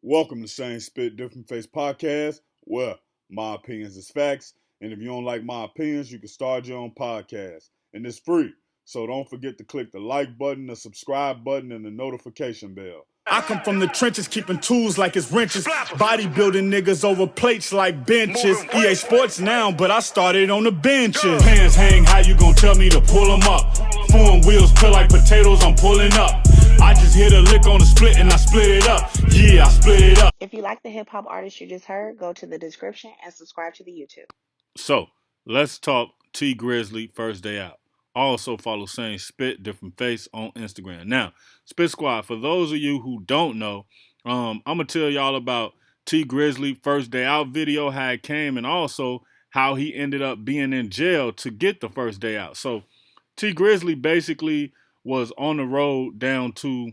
Welcome to Same Spit Different Face Podcast, where my opinions is facts. And if you don't like my opinions, you can start your own podcast. And it's free. So don't forget to click the like button, the subscribe button, and the notification bell. I come from the trenches, keeping tools like it's wrenches. Bodybuilding niggas over plates like benches. EA Sports now, but I started on the benches. Hands hang, how you gon' tell me to pull them up? Foreign wheels peel like potatoes, I'm pulling up. I just hit a lick on the split and I split it up. Yeah, I split it up. If you like the hip hop artist you just heard, go to the description and subscribe to the YouTube. So, let's talk T Grizzley first day out. Also follow Same Spit Different Face on Instagram. Now, Spit Squad, for those of you who don't know, I'm going to tell y'all about T Grizzley first day out video, how it came, and also how he ended up being in jail to get the first day out. So, T Grizzley basically was on the road down to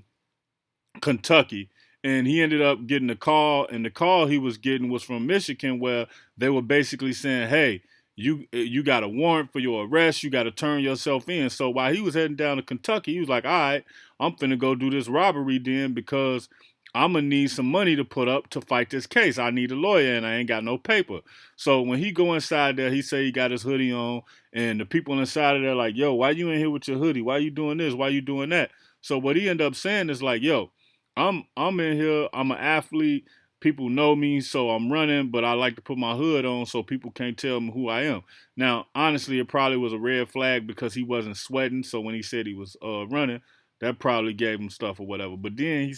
Kentucky, and he ended up getting a call, and the call he was getting was from Michigan, where they were basically saying, hey, you got a warrant for your arrest, you got to turn yourself in. So while he was heading down to Kentucky, he was like, all right, I'm finna go do this robbery then, because I'm going to need some money to put up to fight this case. I need a lawyer, and I ain't got no paper. So when he go inside there, he say he got his hoodie on, and the people inside of there like, yo, why you in here with your hoodie? Why you doing this? Why you doing that? So what he ended up saying is like, yo, I'm in here, I'm an athlete, people know me, so I'm running, but I like to put my hood on so people can't tell me who I am. Now, honestly, it probably was a red flag because he wasn't sweating, so when he said he was running, that probably gave him stuff or whatever. But then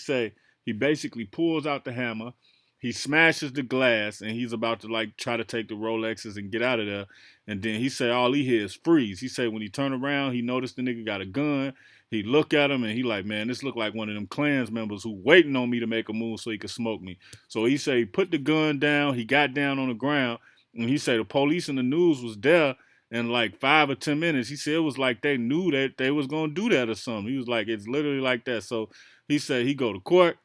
he basically pulls out the hammer, he smashes the glass, and he's about to like try to take the Rolexes and get out of there. And then he said all he hears is freeze. He said when he turned around, he noticed the nigga got a gun. He look at him and he like, man, this look like one of them Klans members who waiting on me to make a move so he could smoke me. So he say he put the gun down, he got down on the ground, and he said the police and the news was there in like 5 or 10 minutes. He said it was like they knew that they was gonna do that or something. He was like, it's literally like that. So he said he go to court.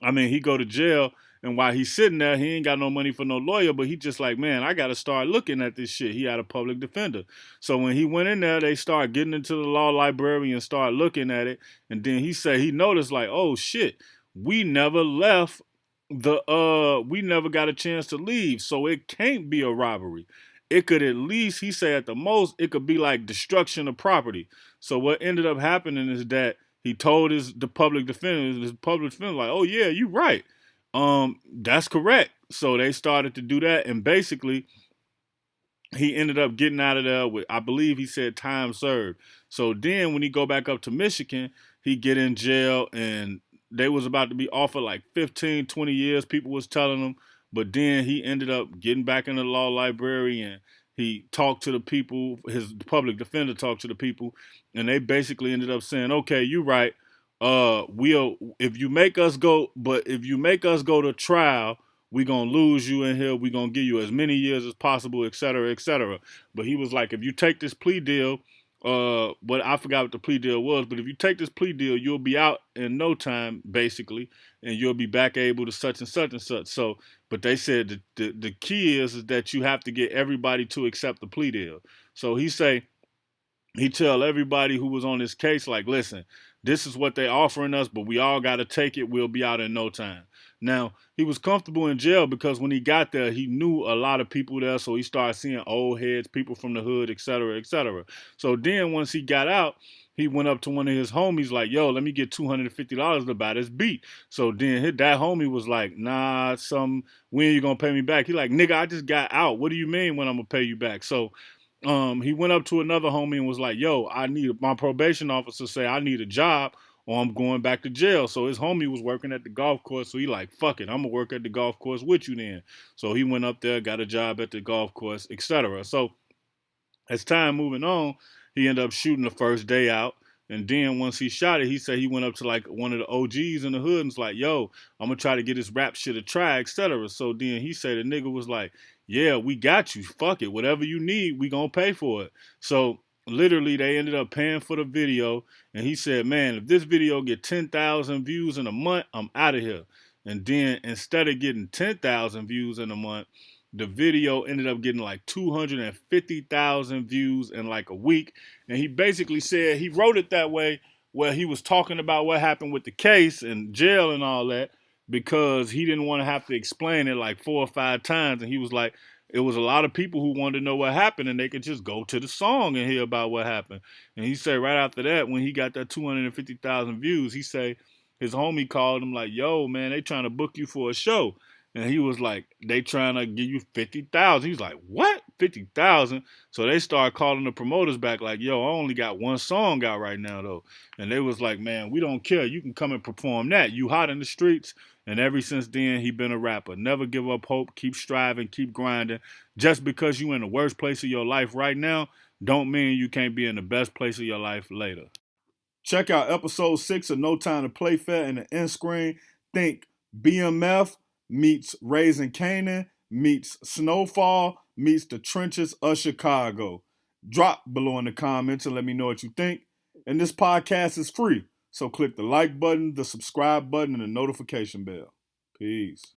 He go to jail, and while he's sitting there, he ain't got no money for no lawyer, but he just like, man, I got to start looking at this shit. He had a public defender. So when he went in there, they start getting into the law library and start looking at it, and then he said he noticed like, oh shit, we never left we never got a chance to leave, so it can't be a robbery. It could at least, he said at the most, it could be like destruction of property. So what ended up happening is that he told the public defender, like, oh yeah, you right. That's correct. So they started to do that, and basically he ended up getting out of there with, I believe he said time served. So then when he go back up to Michigan, he get in jail, and they was about to be offered like 15, 20 years, people was telling him. But then he ended up getting back in the law library, and he talked to the people, his public defender talked to the people, and they basically ended up saying, okay, you right. If you make us go to trial, we gonna lose you in here. We gonna give you as many years as possible, et cetera, et cetera. But he was like, if you take this plea deal, but I forgot what the plea deal was, but if you take this plea deal, you'll be out in no time, basically, and you'll be back able to such and such and such. So, but they said the key is that you have to get everybody to accept the plea deal. So he tell everybody who was on this case, like, listen, this is what they offering us, but we all got to take it. We'll be out in no time. Now, he was comfortable in jail because when he got there, he knew a lot of people there, so he started seeing old heads, people from the hood, et cetera, et cetera. So then once he got out, he went up to one of his homies like, yo, let me get $250 to buy this beat. So then that homie was like, nah, when you going to pay me back? He like, nigga, I just got out. What do you mean when I'm going to pay you back? So he went up to another homie and was like, yo, my probation officer say I need a job or I'm going back to jail. So his homie was working at the golf course. So he like, fuck it, I'm going to work at the golf course with you then. So he went up there, got a job at the golf course, etc. So as time moving on, he ended up shooting the first day out. And then once he shot it, he said he went up to like one of the OGs in the hood and was like, yo, I'm going to try to get this rap shit a try, etc. So then he said the nigga was like, yeah, we got you. Fuck it. Whatever you need, we going to pay for it. So literally they ended up paying for the video. And he said, man, if this video get 10,000 views in a month, I'm out of here. And then instead of getting 10,000 views in a month, the video ended up getting like 250,000 views in like a week. And he basically said he wrote it that way where he was talking about what happened with the case and jail and all that. because he didn't want to have to explain it like 4 or 5 times. And he was like, it was a lot of people who wanted to know what happened, and they could just go to the song and hear about what happened. And he said right after that, when he got that 250,000 views, he said his homie called him like, yo, man, they trying to book you for a show. And he was like, they trying to give you 50,000. He's like, what? 50,000? So they started calling the promoters back like, yo, I only got one song out right now though. And they was like, man, we don't care. You can come and perform that. You hot in the streets. And ever since then, he been a rapper. Never give up hope. Keep striving. Keep grinding. Just because you in the worst place of your life right now, don't mean you can't be in the best place of your life later. Check out episode 6 of No Time to Play Fair in the end screen. Think BMF meets Raising Canaan meets Snowfall meets the trenches of Chicago. Drop below in the comments and let me know what you think. And this podcast is free. So click the like button, the subscribe button, and the notification bell. Peace.